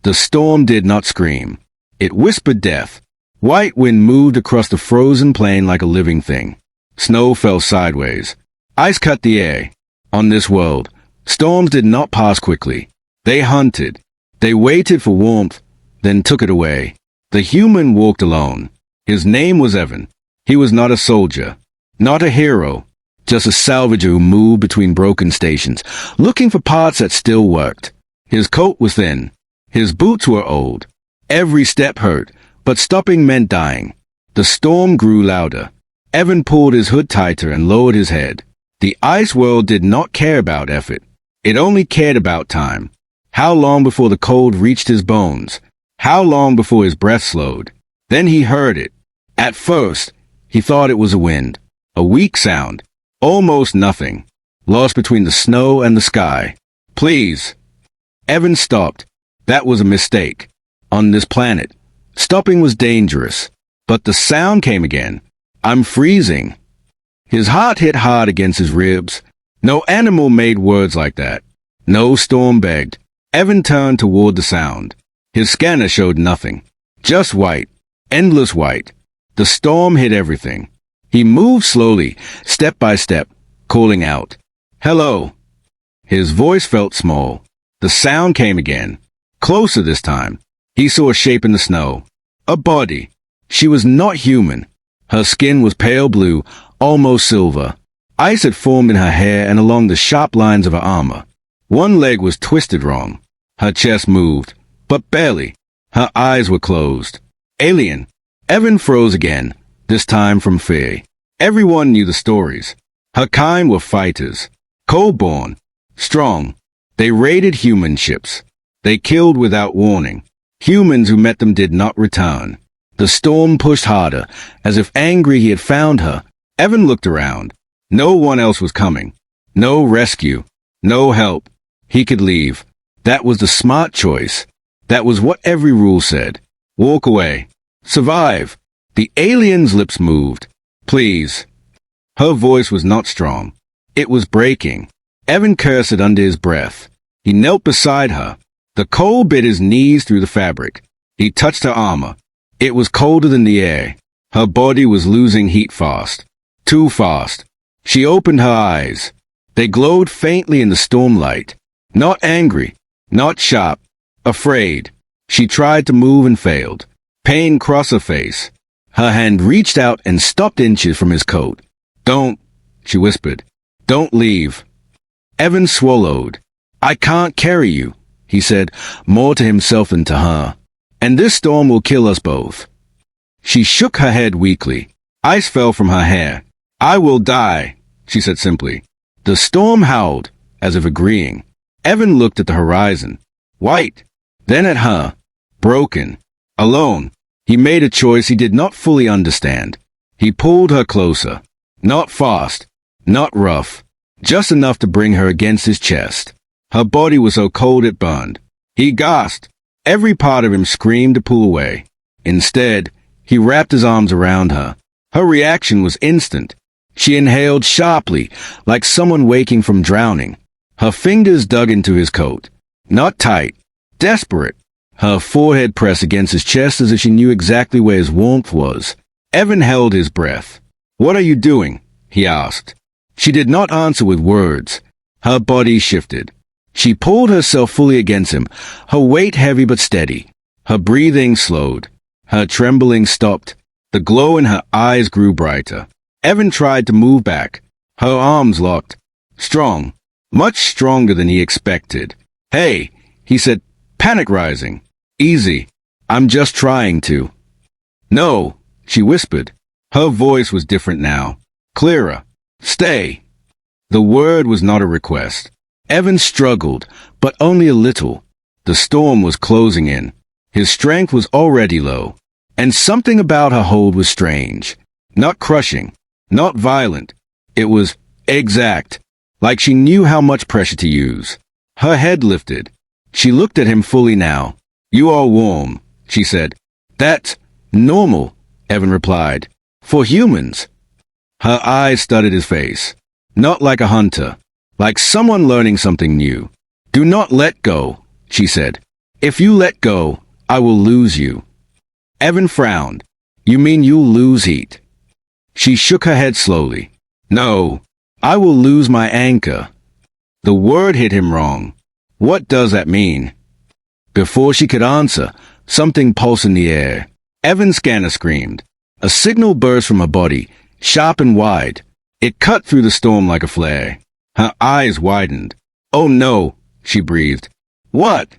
The storm did not scream. It whispered death. White wind moved across the frozen plain like a living thing. Snow fell sideways. Ice cut the air. On this world, storms did not pass quickly. They hunted. They waited for warmth, then took it away. The human walked alone. His name was Evan. He was not a soldier, not a hero, just a salvager who moved between broken stations, looking for parts that still worked. His coat was thin. His boots were old. Every step hurt, but stopping meant dying. The storm grew louder. Evan pulled his hood tighter and lowered his head. The ice world did not care about effort. It only cared about time. How long before the cold reached his bones? How long before his breath slowed? Then he heard it. At first, he thought it was a wind. A weak sound. Almost nothing. Lost between the snow and the sky. Please. Evan stopped. That was a mistake. On this planet, stopping was dangerous. But the sound came again. I'm freezing. His heart hit hard against his ribs. No animal made words like that. No storm begged. Evan turned toward the sound. His scanner showed nothing. Just white. Endless white. The storm hit everything. He moved slowly, step by step, calling out, "Hello." His voice felt small. The sound came again. Closer this time. He saw a shape in the snow. A body. She was not human. Her skin was pale blue, almost silver. Ice had formed in her hair and along the sharp lines of her armor. One leg was twisted wrong. Her chest moved, but barely. Her eyes were closed. Alien. Evan froze again, this time from fear. Everyone knew the stories. Her kind were fighters. Cold-born. Strong. They raided human ships. They killed without warning. Humans who met them did not return. The storm pushed harder, as if angry he had found her. Evan looked around. No one else was coming. No rescue. No help. He could leave. That was the smart choice. That was what every rule said. Walk away. Survive. The alien's lips moved. Please. Her voice was not strong. It was breaking. Evan cursed under his breath. He knelt beside her. The cold bit his knees through the fabric. He touched her armor. It was colder than the air. Her body was losing heat fast. Too fast. She opened her eyes. They glowed faintly in the stormlight. Not angry. Not sharp. Afraid. She tried to move and failed. Pain crossed her face. Her hand reached out and stopped inches from his coat. "Don't," she whispered. "Don't leave." Evan swallowed. "I can't carry you," he said, more to himself than to her. "And this storm will kill us both." She shook her head weakly. Ice fell from her hair. "I will die," she said simply. The storm howled, as if agreeing. Evan looked at the horizon. White. Then at her. Broken. Alone. He made a choice he did not fully understand. He pulled her closer. Not fast. Not rough. Just enough to bring her against his chest. Her body was so cold it burned. He gasped. Every part of him screamed to pull away. Instead, he wrapped his arms around her. Her reaction was instant. She inhaled sharply, like someone waking from drowning. Her fingers dug into his coat. Not tight. Desperate. Her forehead pressed against his chest as if she knew exactly where his warmth was. Evan held his breath. "What are you doing?" he asked. She did not answer with words. Her body shifted. She pulled herself fully against him, her weight heavy but steady. Her breathing slowed. Her trembling stopped. The glow in her eyes grew brighter. Evan tried to move back. Her arms locked. Strong. Much stronger than he expected. "Hey," he said, panic rising. "Easy. I'm just trying to." "No," she whispered. Her voice was different now. Clearer. "Stay." The word was not a request. Evan struggled, but only a little. The storm was closing in. His strength was already low. And something about her hold was strange. Not crushing. Not violent. It was exact. Like she knew how much pressure to use. Her head lifted. She looked at him fully now. "You are warm," she said. "That's normal," Evan replied. "For humans." Her eyes studied his face. Not like a hunter. Like someone learning something new. "Do not let go," she said. If you let go, I will lose you. Evan frowned. You mean you'll lose heat? She shook her head slowly. No, I will lose my anchor. The word hit him wrong. What does that mean? Before she could answer, something pulsed in the air. Evan's scanner screamed. A signal burst from her body, sharp and wide. It cut through the storm like a flare. Her eyes widened. Oh no, she breathed. What?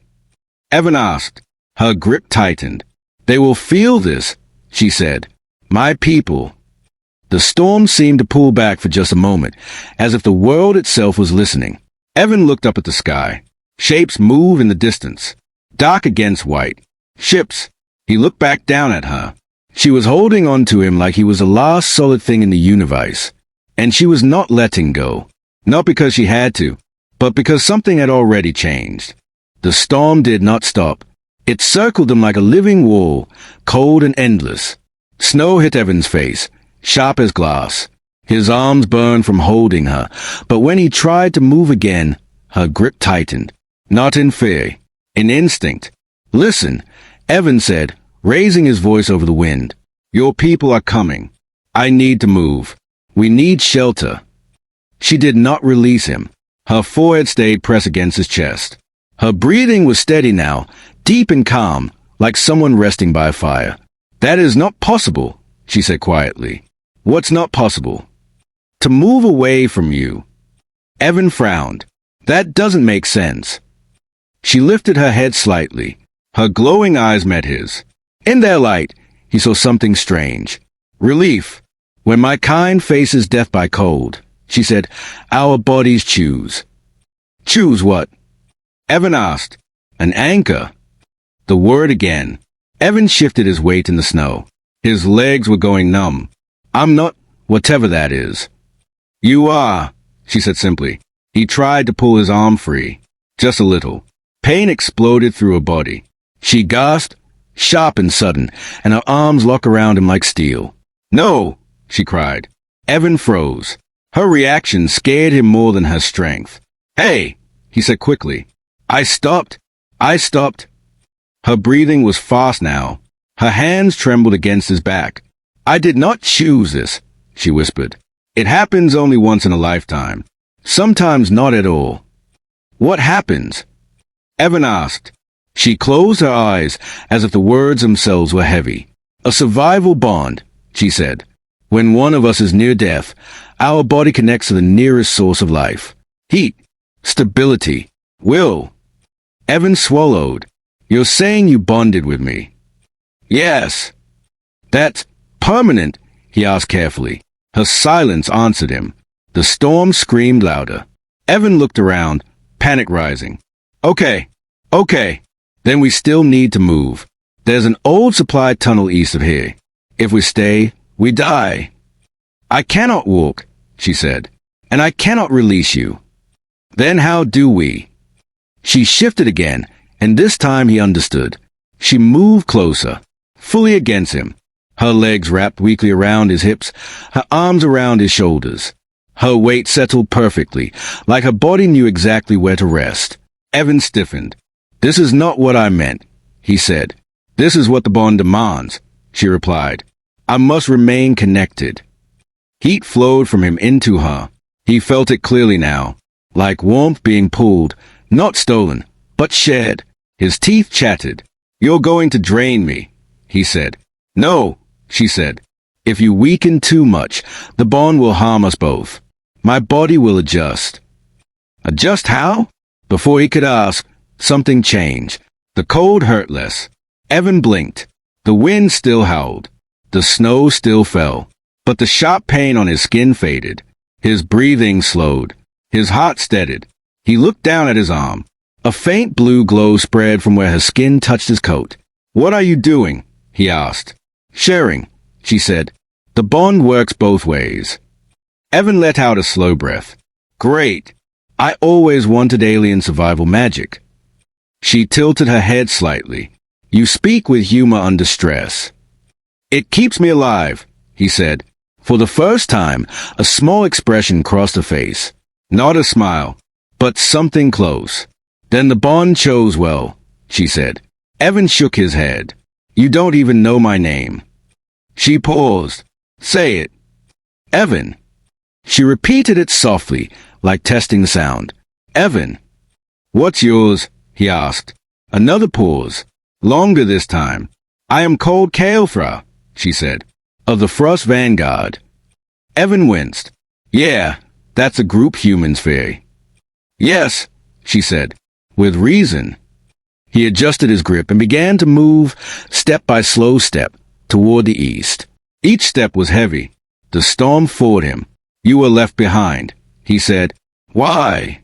Evan asked. Her grip tightened. They will feel this, she said. My people. The storm seemed to pull back for just a moment, as if the world itself was listening. Evan looked up at the sky. Shapes move in the distance, dark against white. Ships. He looked back down at her. She was holding on to him like he was the last solid thing in the universe. And she was not letting go. Not because she had to, but because something had already changed. The storm did not stop. It circled them like a living wall, cold and endless. Snow hit Evan's face, sharp as glass. His arms burned from holding her, but when he tried to move again, her grip tightened. Not in fear, in instinct. Listen, Evan said, raising his voice over the wind. Your people are coming. I need to move. We need shelter. She did not release him. Her forehead stayed pressed against his chest. Her breathing was steady now, deep and calm, like someone resting by a fire. That is not possible, she said quietly. What's not possible? To move away from you. Evan frowned. That doesn't make sense. She lifted her head slightly. Her glowing eyes met his. In their light, he saw something strange. Relief. When my kind faces death by cold, she said, our bodies choose. Choose what? Evan asked. An anchor. The word again. Evan shifted his weight in the snow. His legs were going numb. I'm not, whatever that is. You are, she said simply. He tried to pull his arm free. Just a little. Pain exploded through her body. She gasped, sharp and sudden, and her arms locked around him like steel. No, she cried. Evan froze. Her reaction scared him more than her strength. Hey, he said quickly. I stopped. Her breathing was fast now. Her hands trembled against his back. I did not choose this, she whispered. It happens only once in a lifetime. Sometimes not at all. What happens? Evan asked. She closed her eyes as if the words themselves were heavy. A survival bond, she said. When one of us is near death, our body connects to the nearest source of life. Heat, stability, will. Evan swallowed. You're saying you bonded with me? Yes. That's permanent, he asked carefully. Her silence answered him. The storm screamed louder. Evan looked around, panic rising. Okay. Then we still need to move. There's an old supply tunnel east of here. If we stay, we die. I cannot walk, she said, and I cannot release you. Then how do we? She shifted again, and this time he understood. She moved closer, fully against him. Her legs wrapped weakly around his hips, her arms around his shoulders. Her weight settled perfectly, like her body knew exactly where to rest. Evan stiffened. This is not what I meant, he said. This is what the bond demands, she replied. I must remain connected. Heat flowed from him into her. He felt it clearly now, like warmth being pulled, not stolen, but shared. His teeth chattered. You're going to drain me, he said. No, she said. If you weaken too much, the bond will harm us both. My body will adjust. Adjust how? Before he could ask, something changed. The cold hurt less. Evan blinked. The wind still howled. The snow still fell. But the sharp pain on his skin faded. His breathing slowed. His heart steadied. He looked down at his arm. A faint blue glow spread from where her skin touched his coat. What are you doing? He asked. Sharing, she said. The bond works both ways. Evan let out a slow breath. Great. I always wanted alien survival magic. She tilted her head slightly. You speak with humor under stress. It keeps me alive, he said. For the first time, a small expression crossed her face. Not a smile, but something close. Then the bond chose well, she said. Evan shook his head. You don't even know my name. She paused. Say it. Evan. She repeated it softly, like testing the sound. Evan. What's yours? He asked. Another pause. Longer this time. I am called HFY, she said. Of the Frost Vanguard. Evan winced. Yeah, that's a group humans theory. Yes, she said, with reason. He adjusted his grip and began to move, step by slow step, toward the east. Each step was heavy. The storm fought him. You were left behind, he said. Why?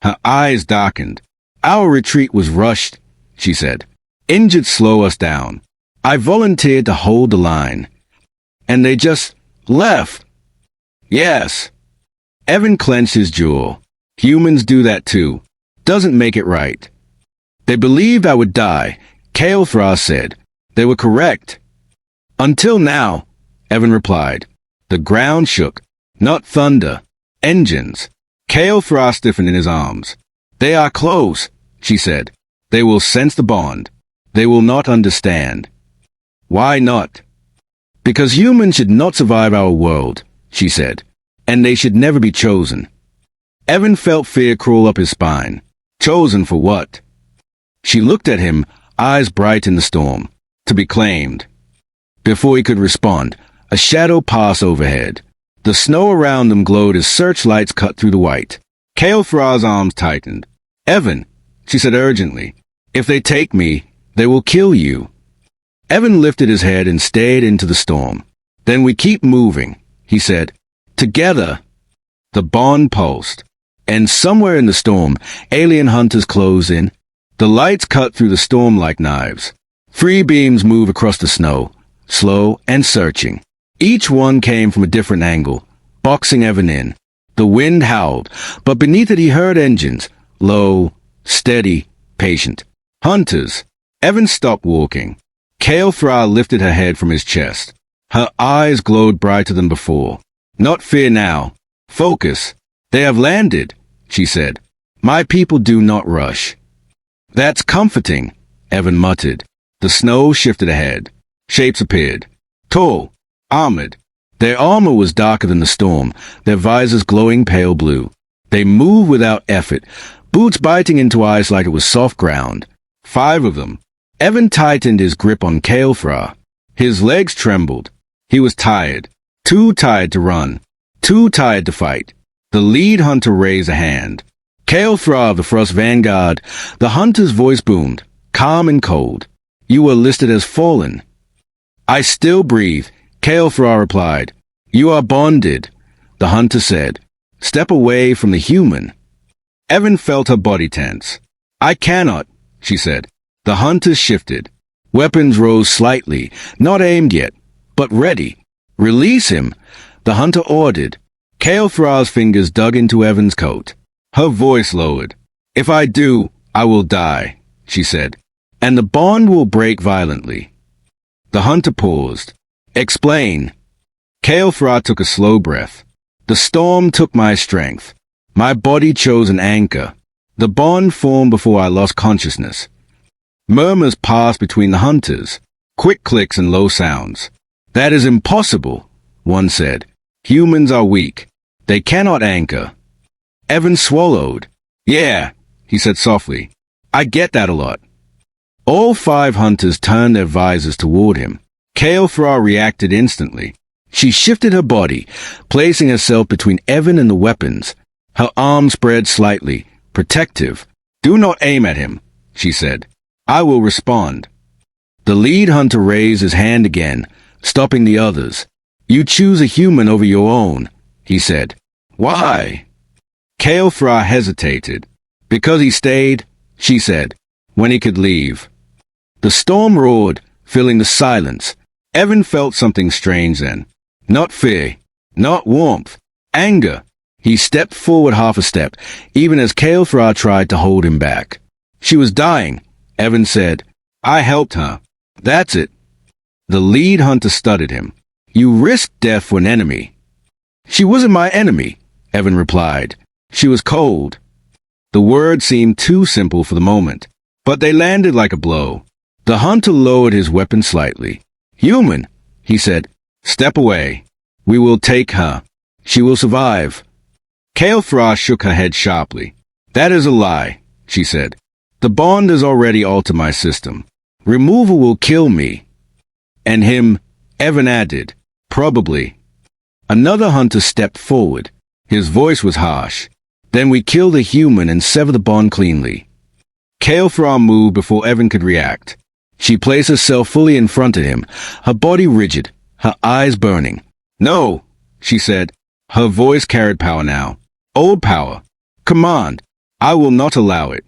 Her eyes darkened. Our retreat was rushed, she said. Injured slow us down. I volunteered to hold the line. And they just left. Yes. Evan clenched his jaw. Humans do that too. Doesn't make it right. They believed I would die, HFY said. They were correct. Until now, Evan replied. The ground shook. Not thunder. Engines. HFY stiffened in his arms. They are close, she said. They will sense the bond. They will not understand. Why not? Because humans should not survive our world, she said. And they should never be chosen. Evan felt fear crawl up his spine. Chosen for what? She looked at him, eyes bright in the storm. To be claimed. Before he could respond, a shadow passed overhead. The snow around them glowed as searchlights cut through the white. HFY's arms tightened. Evan, she said urgently, if they take me, they will kill you. Evan lifted his head and stared into the storm. Then we keep moving, he said. Together. The bond pulsed. And somewhere in the storm, alien hunters closed in. The lights cut through the storm like knives. 3 beams move across the snow, slow and searching. Each one came from a different angle, boxing Evan in. The wind howled, but beneath it he heard engines, low, steady, patient. Hunters. Evan stopped walking. HFY lifted her head from his chest. Her eyes glowed brighter than before. Not fear now. Focus. They have landed, she said. My people do not rush. That's comforting, Evan muttered. The snow shifted ahead. Shapes appeared. Tall. Armored. Their armor was darker than the storm, their visors glowing pale blue. They moved without effort, boots biting into ice like it was soft ground. 5 of them. Evan tightened his grip on HFY. His legs trembled. He was tired. Too tired to run. Too tired to fight. The lead hunter raised a hand. HFY of the Frost Vanguard. The hunter's voice boomed, calm and cold. You were listed as fallen. I still breathe, HFY replied. You are bonded, the hunter said. Step away from the human. Evan felt her body tense. I cannot, she said. The hunters shifted. Weapons rose slightly, not aimed yet, but ready. Release him, the hunter ordered. HFY's fingers dug into Evan's coat. Her voice lowered. If I do, I will die, she said. And the bond will break violently. The hunter paused. Explain. HFY took a slow breath. The storm took my strength. My body chose an anchor. The bond formed before I lost consciousness. Murmurs passed between the hunters. Quick clicks and low sounds. That is impossible, one said. Humans are weak. They cannot anchor. Evan swallowed. Yeah, he said softly. I get that a lot. All 5 hunters turned their visors toward him. HFY reacted instantly. She shifted her body, placing herself between Evan and the weapons. Her arms spread slightly, protective. Do not aim at him, she said. I will respond. The lead hunter raised his hand again, stopping the others. You choose a human over your own, he said. Why? HFY hesitated. Because he stayed, she said, when he could leave. The storm roared, filling the silence. Evan felt something strange then. Not fear, not warmth, anger. He stepped forward half a step, even as HFY tried to hold him back. She was dying, Evan said. I helped her. That's it. The lead hunter studied him. You risked death for an enemy. She wasn't my enemy, Evan replied. She was cold. The word seemed too simple for the moment. but they landed like a blow. The hunter lowered his weapon slightly. "Human," he said. "Step away. We will take her. She will survive." Kael'thra shook her head sharply. "That is a lie," she said. "The bond has already altered my system. Removal will kill me." "And him," Evan added. "Probably." Another hunter stepped forward. His voice was harsh. "Then we kill the human and sever the bond cleanly." Kael'thra moved before Evan could react. She placed herself fully in front of him, her body rigid, her eyes burning. "No," she said. Her voice carried power now. Old power. Command. "I will not allow it."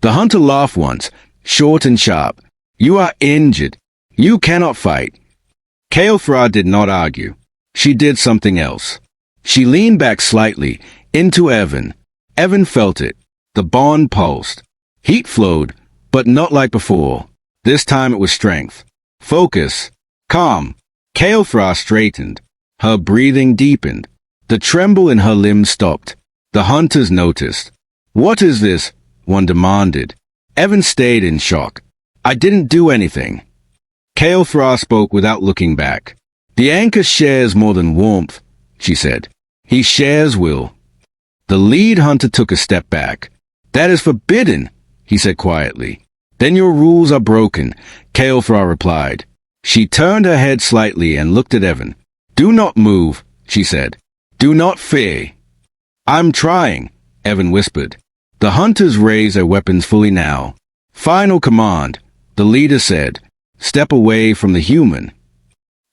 The hunter laughed once, short and sharp. "You are injured. You cannot fight." Kael'thra did not argue. She did something else. She leaned back slightly, into Evan. Evan felt it. The bond pulsed. Heat flowed, but not like before. This time it was strength. Focus. Calm. Kael'thra straightened. Her breathing deepened. The tremble in her limbs stopped. The hunters noticed. "What is this?" one demanded. Evan stayed in shock. "I didn't do anything." Kael'thra spoke without looking back. "The anchor shares more than warmth," she said. "He shares will." The lead hunter took a step back. "That is forbidden," he said quietly. "Then your rules are broken," Kael'thra replied. She turned her head slightly and looked at Evan. "Do not move," she said. "Do not fear." "I'm trying," Evan whispered. The hunters raised their weapons fully now. "Final command," the leader said. "Step away from the human."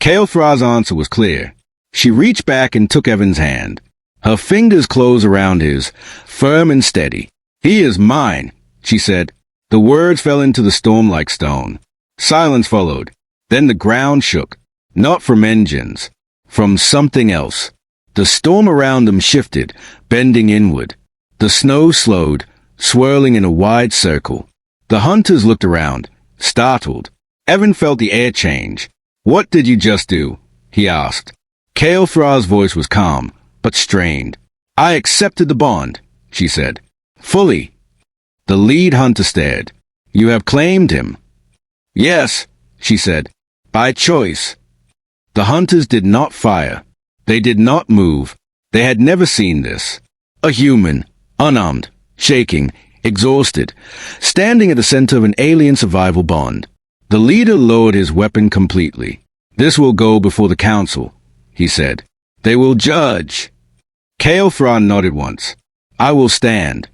Kael'thra's answer was clear. She reached back and took Evan's hand. Her fingers closed around his, firm and steady. "He is mine," she said. The words fell into the storm like stone. Silence followed. Then the ground shook. Not from engines. From something else. The storm around them shifted, bending inward. The snow slowed, swirling in a wide circle. The hunters looked around, startled. Evan felt the air change. "What did you just do?" he asked. Kael'thra's voice was calm, but strained. "I accepted the bond," she said. "Fully." The lead hunter stared. "You have claimed him." "Yes," she said. "By choice." The hunters did not fire. They did not move. They had never seen this. A human, unarmed, shaking, exhausted, standing at the center of an alien survival bond. The leader lowered his weapon completely. "This will go before the council," he said. "They will judge." Kael'thra nodded once. "I will stand."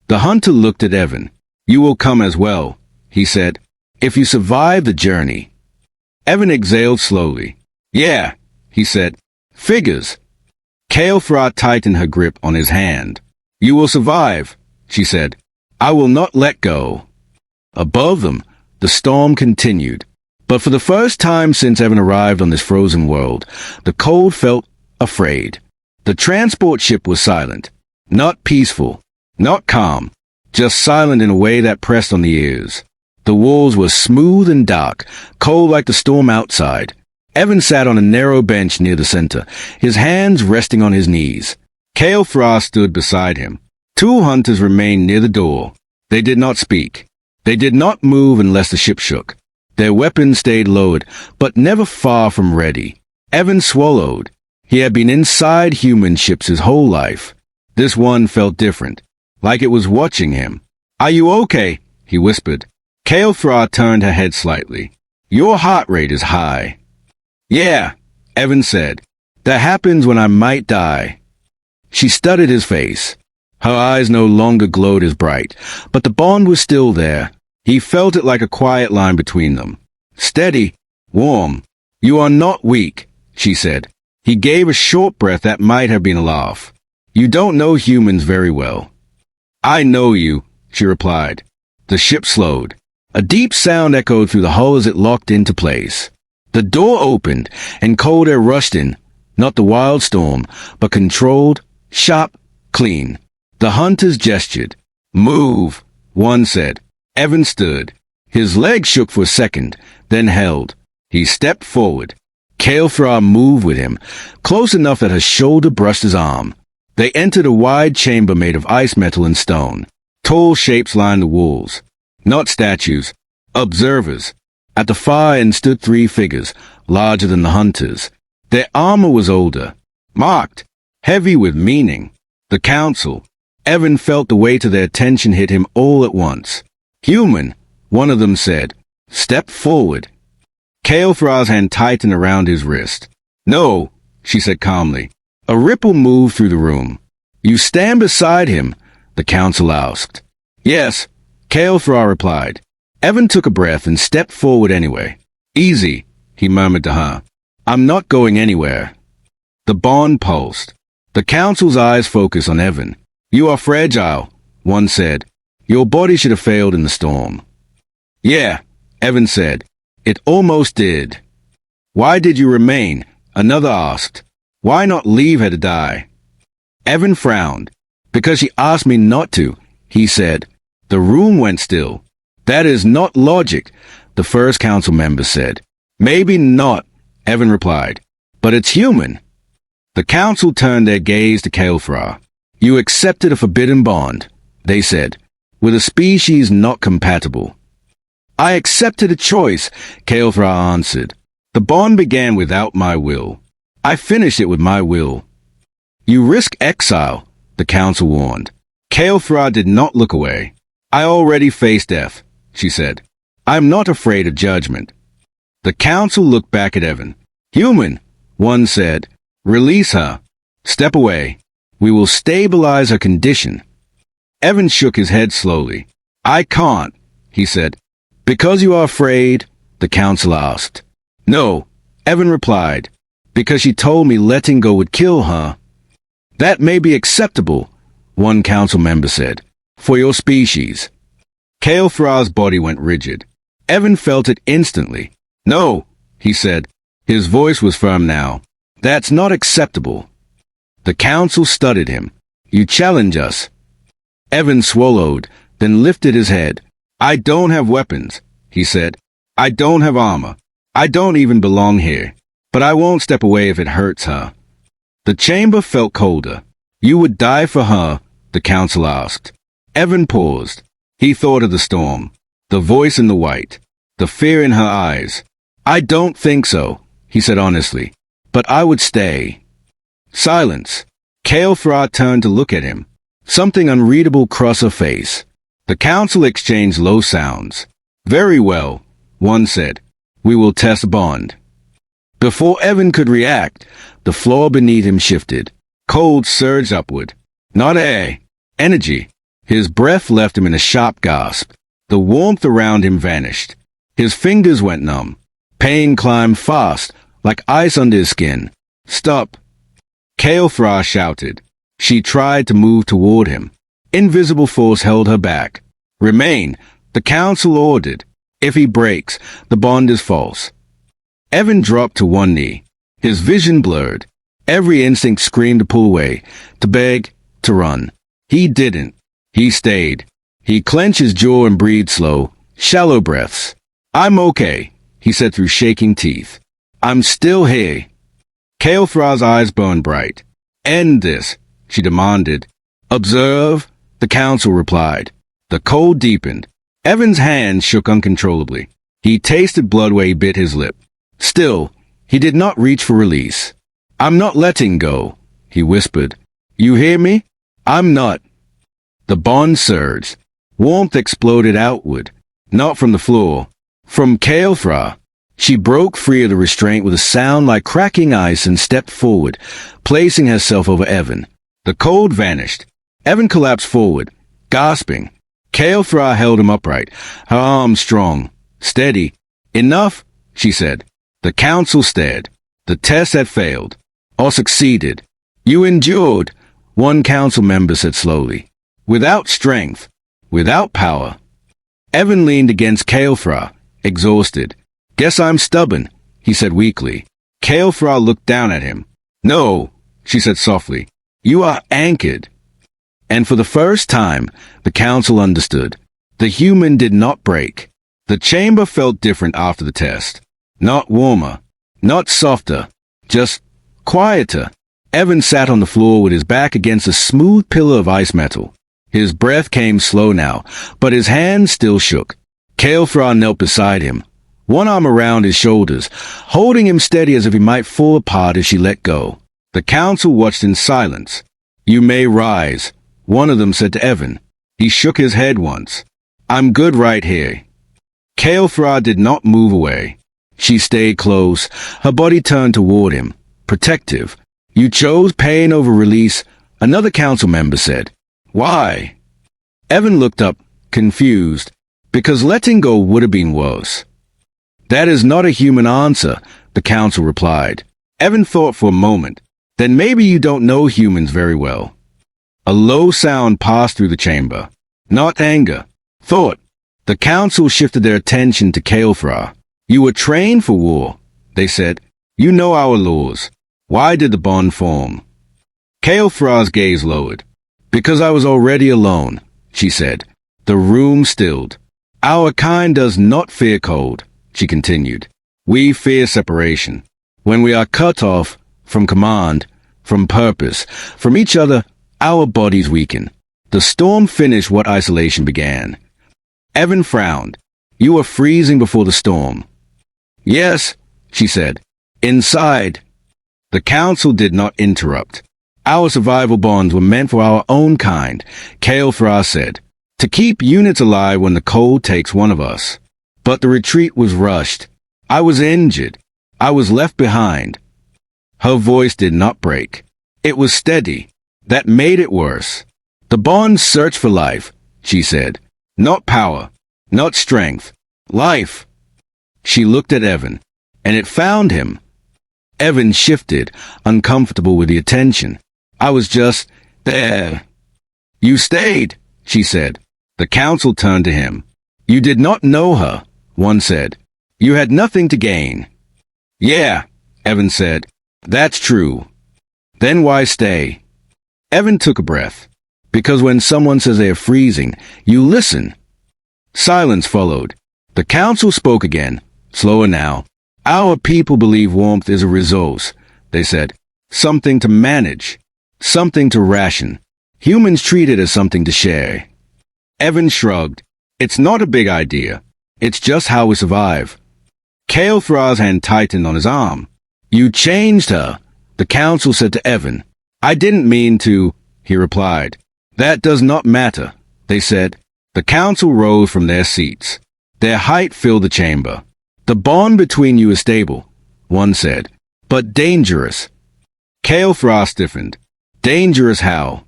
The hunter looked at Evan. "You will come as well," he said, "if you survive the journey." Evan exhaled slowly. "Yeah," he said. "Figures." Kael'thra tightened her grip on his hand. "You will survive," she said. "I will not let go." Above them, the storm continued. But for the first time since Evan arrived on this frozen world, the cold felt afraid. The transport ship was silent. Not peaceful. Not calm. Just silent in a way that pressed on the ears. The walls were smooth and dark, cold like the storm outside. Evan sat on a narrow bench near the center, his hands resting on his knees. Kael'thra stood beside him. Two hunters remained near the door. They did not speak. They did not move unless the ship shook. Their weapons stayed lowered, but never far from ready. Evan swallowed. He had been inside human ships his whole life. This one felt different, like it was watching him. "Are you okay?" he whispered. Kael'thra turned her head slightly. "Your heart rate is high." "Yeah," Evan said. "That happens when I might die." She studied his face. Her eyes no longer glowed as bright, but the bond was still there. He felt it like a quiet line between them. Steady, warm. "You are not weak," she said. He gave a short breath that might have been a laugh. "You don't know humans very well." "I know you," she replied. The ship slowed. A deep sound echoed through the hull as it locked into place. The door opened, and cold air rushed in, not the wild storm, but controlled, sharp, clean. The hunters gestured. "Move," one said. Evan stood. His legs shook for a second, then held. He stepped forward. Kael'thra moved with him, close enough that her shoulder brushed his arm. They entered a wide chamber made of ice, metal, and stone. Tall shapes lined the walls. Not statues. Observers. At the far end stood 3 figures, larger than the hunters. Their armor was older, marked, heavy with meaning. The council. Evan felt the weight of their attention hit him all at once. Human, one of them said. Step forward. Kael'Thra's hand tightened around his wrist. No, she said calmly. A ripple moved through the room. You stand beside him, the council asked. Yes, Kael'Thra replied. Evan took a breath and stepped forward anyway. Easy, he murmured to her. I'm not going anywhere. The bond pulsed. The council's eyes focused on Evan. You are fragile, one said. Your body should have failed in the storm. Yeah, Evan said. It almost did. Why did you remain? Another asked. Why not leave her to die? Evan frowned. Because she asked me not to, he said. The room went still. That is not logic, the first council member said. Maybe not, Evan replied. But it's human. The council turned their gaze to Kael'Thra. You accepted a forbidden bond, they said, with a species not compatible. I accepted a choice, Kael'Thra answered. The bond began without my will. I finished it with my will. You risk exile, the council warned. Kael'Thra did not look away. I already face death, she said. I'm not afraid of judgment. The council looked back at Evan. Human, one said. Release her. Step away. We will stabilize her condition. Evan shook his head slowly. I can't, he said. Because you are afraid? The council asked. No, Evan replied. Because she told me letting go would kill her. That may be acceptable, one council member said. For your species. Kael'Thra's body went rigid. Evan felt it instantly. No, he said. His voice was firm now. That's not acceptable. The council studied him. You challenge us. Evan swallowed, then lifted his head. I don't have weapons, he said. I don't have armor. I don't even belong here. But I won't step away if it hurts her. The chamber felt colder. You would die for her, the council asked. Evan paused. He thought of the storm, the voice in the white, the fear in her eyes. I don't think so, he said honestly. But I would stay. Silence. Kael'Thra turned to look at him. Something unreadable crossed her face. The council exchanged low sounds. Very well, one said. We will test bond. Before Evan could react, the floor beneath him shifted. Cold surged upward. Not air. Energy. His breath left him in a sharp gasp. The warmth around him vanished. His fingers went numb. Pain climbed fast, like ice under his skin. Stop. Kael'Thra shouted. She tried to move toward him. Invisible force held her back. Remain, the council ordered. If he breaks, the bond is false. Evan dropped to one knee. His vision blurred. Every instinct screamed to pull away, to beg, to run. He didn't. He stayed. He clenched his jaw and breathed slow, shallow breaths. I'm okay, he said through shaking teeth. I'm still here. Kael'Thra's eyes burned bright. End this, she demanded. Observe, the council replied. The cold deepened. Evan's hands shook uncontrollably. He tasted blood where he bit his lip. Still, he did not reach for release. I'm not letting go, he whispered. You hear me? I'm not. The bond surged. Warmth exploded outward, not from the floor, from Kael'Thra. She broke free of the restraint with a sound like cracking ice and stepped forward, placing herself over Evan. The cold vanished. Evan collapsed forward, gasping. Kael'Thra held him upright, her arms strong, steady. Enough, she said. The council stared. The test had failed, or succeeded. You endured, one council member said slowly. Without strength, without power. Evan leaned against Kael'Thra, exhausted. Guess I'm stubborn, he said weakly. Kael'Thra looked down at him. No, she said softly. You are anchored. And for the first time, the council understood. The human did not break. The chamber felt different after the test. Not warmer, not softer, just quieter. Evan sat on the floor with his back against a smooth pillar of ice metal. His breath came slow now, but his hands still shook. Kael'thra knelt beside him, one arm around his shoulders, holding him steady as if he might fall apart as she let go. The council watched in silence. "You may rise," one of them said to Evan. He shook his head once. "I'm good right here." Kael'thra did not move away. She stayed close, her body turned toward him, protective. "You chose pain over release," another council member said. "Why?" Evan looked up, confused. "Because letting go would have been worse." "That is not a human answer," the council replied. Evan thought for a moment. "Then maybe you don't know humans very well." A low sound passed through the chamber. Not anger. Thought. The council shifted their attention to Kael'thra. "You were trained for war," they said. "You know our laws. Why did the bond form?" Kael'thra's gaze lowered. "Because I was already alone," she said. The room stilled. "Our kind does not fear cold," she continued. "We fear separation. When we are cut off from command, from purpose, from each other, our bodies weaken." The storm finished what isolation began. Evan frowned. "You were freezing before the storm." "Yes," she said. "Inside." The council did not interrupt. "Our survival bonds were meant for our own kind," Kael'thra said. "To keep units alive when the cold takes one of us." But the retreat was rushed. "I was injured. I was left behind." Her voice did not break. It was steady. That made it worse. "The bonds search for life," she said. "Not power. Not strength. Life." She looked at Evan, and it found him. Evan shifted, uncomfortable with the attention. "I was just there." "You stayed," she said. The council turned to him. "You did not know her," one said. "You had nothing to gain." "Yeah," Evan said. "That's true." "Then why stay?" Evan took a breath. "Because when someone says they are freezing, you listen." Silence followed. The council spoke again, slower now. "Our people believe warmth is a resource," they said. "Something to manage. Something to ration. Humans treat it as something to share." Evan shrugged. "It's not a big idea. It's just how we survive." Kael'thra's hand tightened on his arm. "You changed her," the council said to Evan. "I didn't mean to," he replied. "That does not matter," they said. The council rose from their seats. Their height filled the chamber. "The bond between you is stable," one said, "but dangerous." Kael'thra stiffened. "Dangerous how?"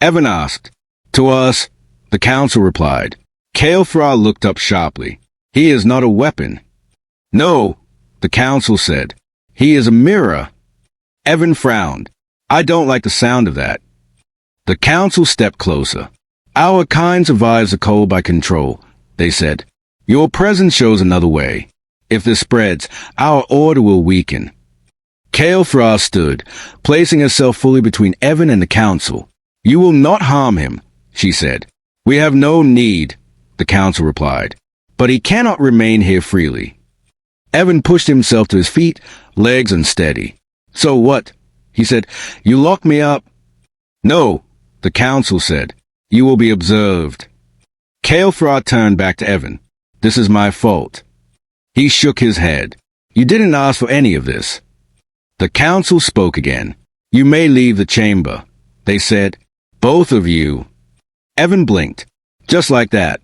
Evan asked. "To us," the council replied. Kael'thra looked up sharply. "He is not a weapon." "No," the council said. "He is a mirror." Evan frowned. "I don't like the sound of that." The council stepped closer. "Our kind survives the cold by control," they said. "Your presence shows another way. If this spreads, our order will weaken." Kael'thra stood, placing herself fully between Evan and the council. "You will not harm him," she said. "We have no need," the council replied. "But he cannot remain here freely." Evan pushed himself to his feet, legs unsteady. "So what?" he said. "You locked me up." "No," the council said. "You will be observed." Kael'thra turned back to Evan. "This is my fault." He shook his head. "You didn't ask for any of this." The council spoke again. "You may leave the chamber," they said. "Both of you." Evan blinked. "Just like that."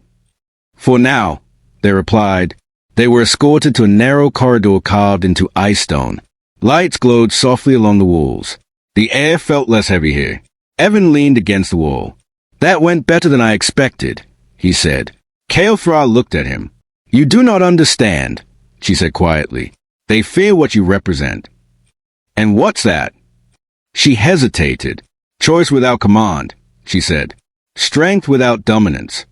"For now," they replied. They were escorted to a narrow corridor carved into ice stone. Lights glowed softly along the walls. The air felt less heavy here. Evan leaned against the wall. "That went better than I expected," he said. Kael'thra looked at him. "You do not understand," she said quietly. "They fear what you represent." "And what's that?" She hesitated. "Choice without command," she said. "Strength without dominance."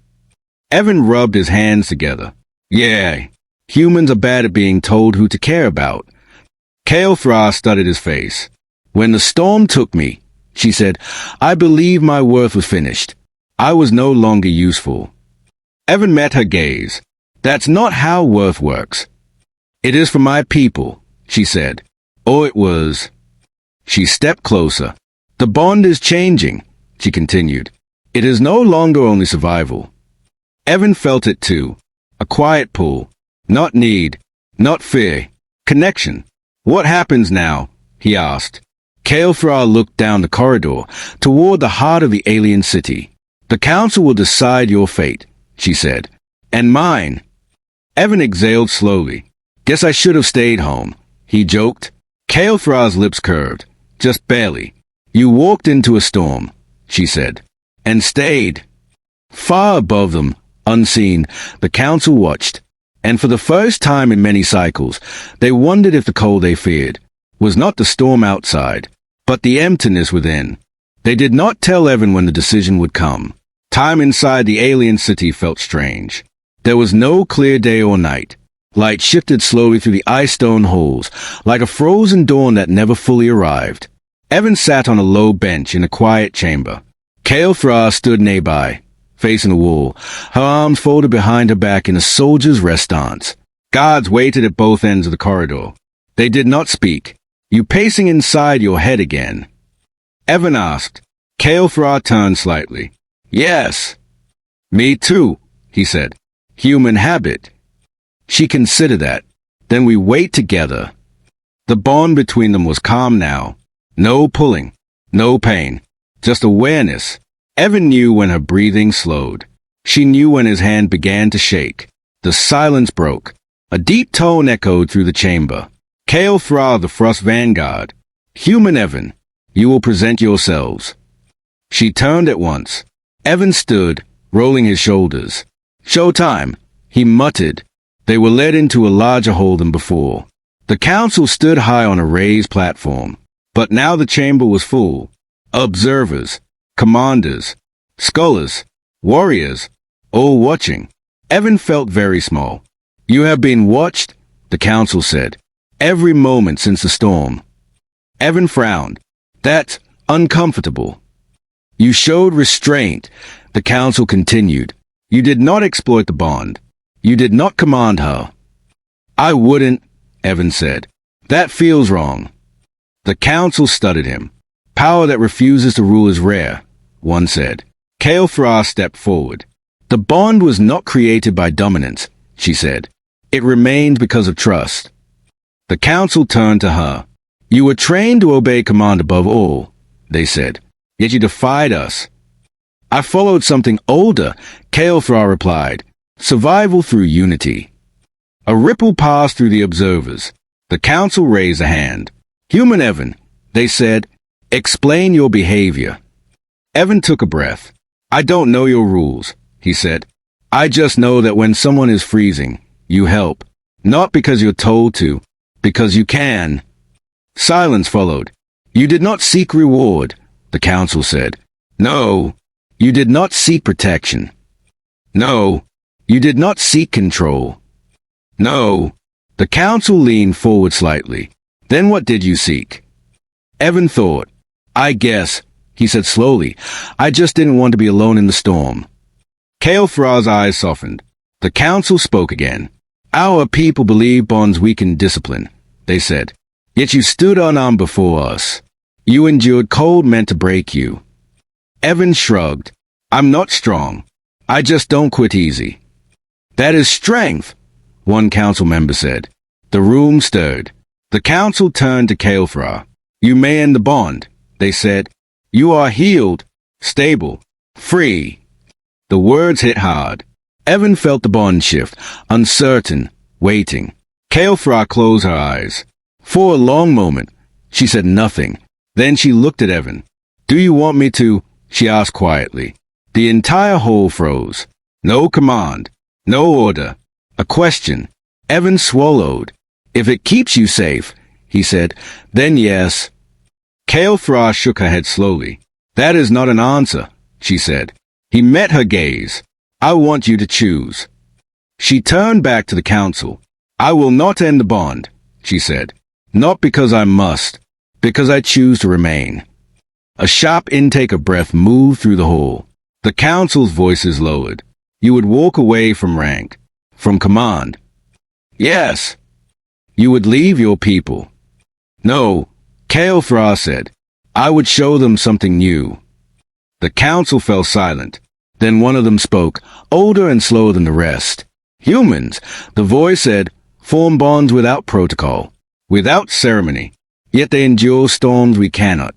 Evan rubbed his hands together. "Yeah, humans are bad at being told who to care about." Kael'thra studied his face. "When the storm took me," she said, "I believed my worth was finished. I was no longer useful." Evan met her gaze. "That's not how worth works." "It is for my people," she said. "Oh, it was." She stepped closer. "The bond is changing," she continued. "It is no longer only survival." Evan felt it too. A quiet pull. Not need. Not fear. Connection. What happens now? He asked. Kael'thra looked down the corridor, toward the heart of the alien city. The council will decide your fate, she said. And mine. Evan exhaled slowly. Guess I should have stayed home, he joked. Kael'thra's lips curved. Just barely. You walked into a storm, she said. And stayed. Far above them, unseen, the council watched. And for the first time in many cycles, they wondered if the cold they feared was not the storm outside, but the emptiness within. They did not tell Evan when the decision would come. Time inside the alien city felt strange. There was no clear day or night. Light shifted slowly through the ice-stone halls, like a frozen dawn that never fully arrived. Evan sat on a low bench in a quiet chamber. Kael'thra stood nearby, facing the wall, her arms folded behind her back in a soldier's rest stance. Guards waited at both ends of the corridor. They did not speak. You pacing inside your head again? Evan asked. Kael'thra turned slightly. Yes. Me too, he said. Human habit. She considered that. Then we wait together. The bond between them was calm now. No pulling. No pain. Just awareness. Evan knew when her breathing slowed. She knew when his hand began to shake. The silence broke. A deep tone echoed through the chamber. Kael'thra, the Frost Vanguard. Human Evan, you will present yourselves. She turned at once. Evan stood, rolling his shoulders. Showtime, he muttered. They were led into a larger hall than before. The council stood high on a raised platform. But now the chamber was full. Observers, commanders, scholars, warriors, all watching. Evan felt very small. You have been watched, the council said. Every moment since the storm. Evan frowned. That's uncomfortable. You showed restraint, the council continued. You did not exploit the bond. You did not command her. I wouldn't, Evan said. That feels wrong. The council studied him. Power that refuses to rule is rare, one said. Kael'thra stepped forward. The bond was not created by dominance, she said. It remained because of trust. The council turned to her. You were trained to obey command above all, they said. Yet you defied us. I followed something older, Kael'thra replied. Survival through unity. A ripple passed through the observers. The council raised a hand. Human Evan, they said. Explain your behavior. Evan took a breath. I don't know your rules, he said. I just know that when someone is freezing, you help. Not because you're told to, because you can. Silence followed. You did not seek reward, the council said. No, you did not seek protection. No, you did not seek control. No. The council leaned forward slightly. Then what did you seek? Evan thought. I guess, he said slowly, I just didn't want to be alone in the storm. Kael'thra's eyes softened. The council spoke again. Our people believe bonds weaken discipline, they said. Yet you stood unarmed before us. You endured cold meant to break you. Evan shrugged. I'm not strong. I just don't quit easy. That is strength, one council member said. The room stirred. The council turned to Kael'thra. You may end the bond, they said. You are healed, stable, free. The words hit hard. Evan felt the bond shift, uncertain, waiting. Kael'thra closed her eyes. For a long moment, she said nothing. Then she looked at Evan. Do you want me to? She asked quietly. The entire hall froze. No command. No order. A question. Evan swallowed. If it keeps you safe, he said, then yes. Kael'thra shook her head slowly. That is not an answer, she said. He met her gaze. I want you to choose. She turned back to the council. I will not end the bond, she said. Not because I must, because I choose to remain. A sharp intake of breath moved through the hall. The council's voices lowered. You would walk away from rank, from command. Yes. You would leave your people. No, Kael'thra said. I would show them something new. The council fell silent. Then one of them spoke, older and slower than the rest. Humans, the voice said, form bonds without protocol, without ceremony, yet they endure storms we cannot.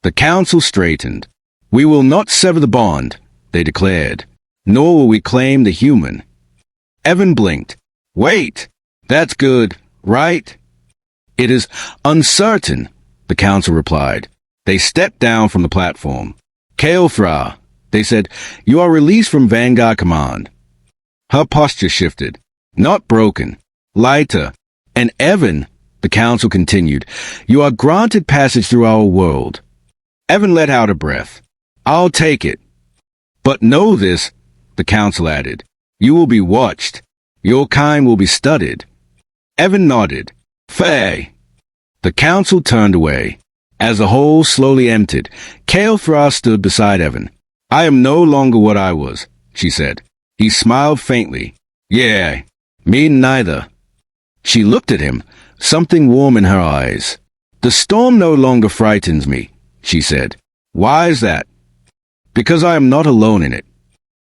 The council straightened. We will not sever the bond, they declared, nor will we claim the human. Evan blinked. Wait, that's good, right? It is uncertain, the council replied. They stepped down from the platform. Kael'thra, they said, you are released from Vanguard Command. Her posture shifted. Not broken. Lighter. And Evan, the council continued, you are granted passage through our world. Evan let out a breath. I'll take it. But know this, the council added. You will be watched. Your kind will be studied. Evan nodded. Faye. The council turned away. As the hole slowly emptied, Kael'thra stood beside Evan. I am no longer what I was, she said. He smiled faintly. Yeah, me neither. She looked at him, something warm in her eyes. The storm no longer frightens me, she said. Why is that? Because I am not alone in it.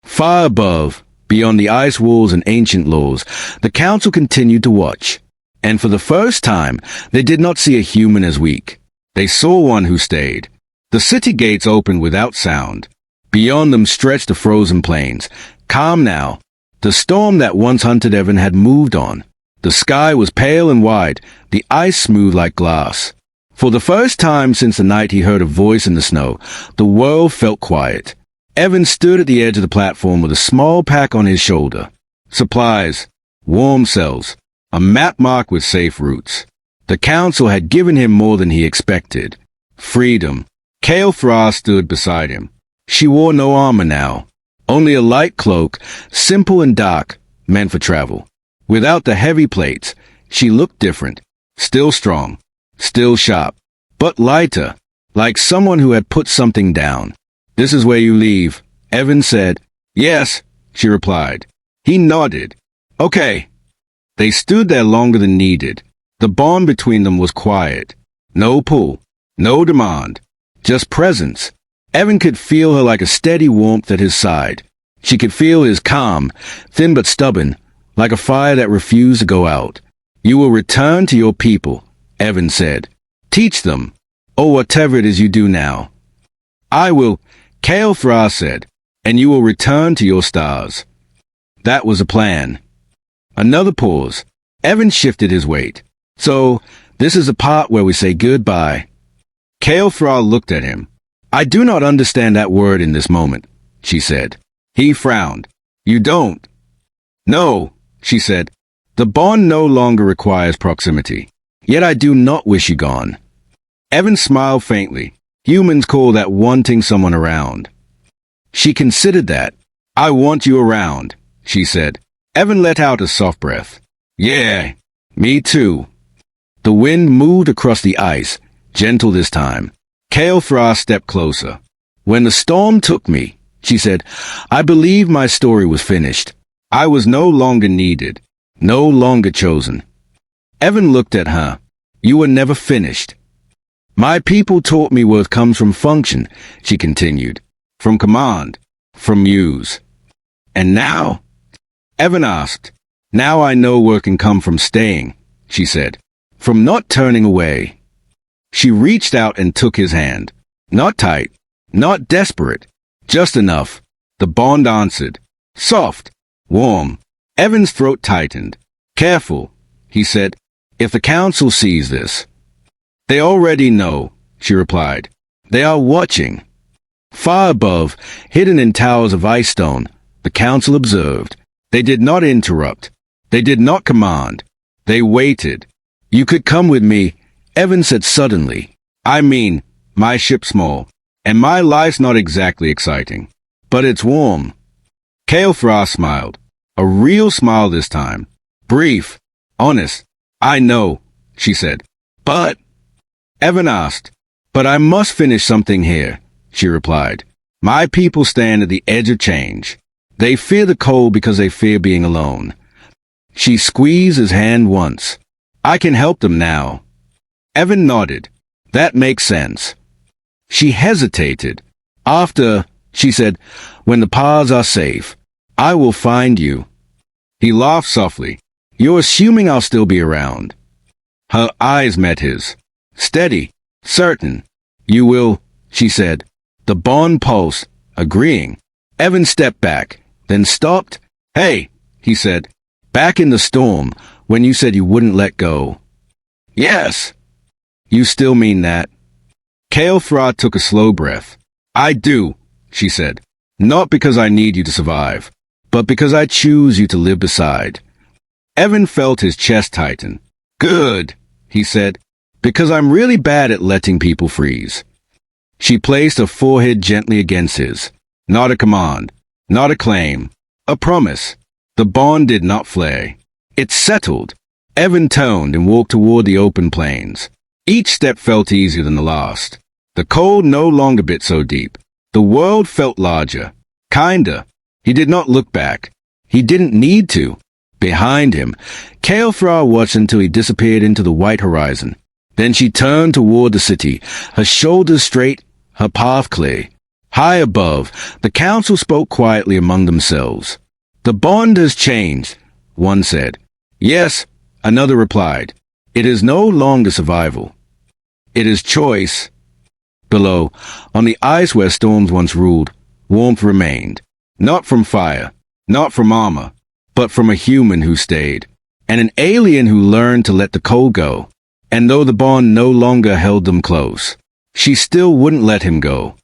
Far above, beyond the ice walls and ancient laws, the council continued to watch. And for the first time, they did not see a human as weak. They saw one who stayed. The city gates opened without sound. Beyond them stretched the frozen plains, calm now. The storm that once hunted Evan had moved on. The sky was pale and wide, the ice smooth like glass. For the first time since the night he heard a voice in the snow, the world felt quiet. Evan stood at the edge of the platform with a small pack on his shoulder. Supplies, warm cells, a map marked with safe routes. The council had given him more than he expected. Freedom. Kael'thra stood beside him. She wore no armor now, only a light cloak, simple and dark, meant for travel. Without the heavy plates, she looked different, still strong, still sharp, but lighter, like someone who had put something down. This is where you leave, Evan said. Yes, she replied. He nodded. Okay. They stood there longer than needed. The bond between them was quiet. No pull, no demand, just presence. Evan could feel her like a steady warmth at his side. She could feel his calm, thin but stubborn, like a fire that refused to go out. You will return to your people, Evan said. Teach them, or whatever it is you do now. I will, Kael'thra said, and you will return to your stars. That was a plan. Another pause. Evan shifted his weight. So, this is the part where we say goodbye. Kael'thra looked at him. I do not understand that word in this moment, she said. He frowned. You don't? No, she said. The bond no longer requires proximity. Yet I do not wish you gone. Evan smiled faintly. Humans call that wanting someone around. She considered that. I want you around, she said. Evan let out a soft breath. Yeah, me too. The wind moved across the ice, gentle this time. Kael'thra stepped closer. When the storm took me, she said, I believed my story was finished. I was no longer needed, no longer chosen. Evan looked at her. You were never finished. My people taught me worth comes from function, she continued. From command, from use. And now? Evan asked. Now I know work can come from staying, she said. From not turning away. She reached out and took his hand. Not tight, not desperate, just enough. The bond answered. Soft, warm. Evan's throat tightened. Careful, he said, if the council sees this. They already know, she replied. They are watching. Far above, hidden in towers of ice stone, the council observed. They did not interrupt. They did not command. They waited. You could come with me, Evan said suddenly. I mean, my ship's small, and my life's not exactly exciting, but it's warm. Kael'thra smiled. A real smile this time. Brief, honest. I know, she said. But, Evan asked. But I must finish something here, she replied. My people stand at the edge of change. They fear the cold because they fear being alone. She squeezed his hand once. I can help them now. Evan nodded. That makes sense. She hesitated. After, she said, when the paths are safe, I will find you. He laughed softly. You're assuming I'll still be around. Her eyes met his. Steady, certain. You will, she said. The bond pulsed, agreeing. Evan stepped back, then stopped. Hey, he said. Back in the storm, when you said you wouldn't let go. Yes. You still mean that? HFY took a slow breath. I do, she said. Not because I need you to survive, but because I choose you to live beside. Evan felt his chest tighten. Good, he said, because I'm really bad at letting people freeze. She placed her forehead gently against his. Not a command, not a claim, a promise. The bond did not flare. It settled. Evan turned and walked toward the open plains. Each step felt easier than the last. The cold no longer bit so deep. The world felt larger, kinder. He did not look back. He didn't need to. Behind him, HFY watched until he disappeared into the white horizon. Then she turned toward the city, her shoulders straight, her path clear. High above, the council spoke quietly among themselves. The bond has changed, one said. Yes, another replied. It is no longer survival. It is choice. Below, on the ice where storms once ruled, warmth remained. Not from fire, not from armor, but from a human who stayed, and an alien who learned to let the cold go. And though the bond no longer held them close, she still wouldn't let him go.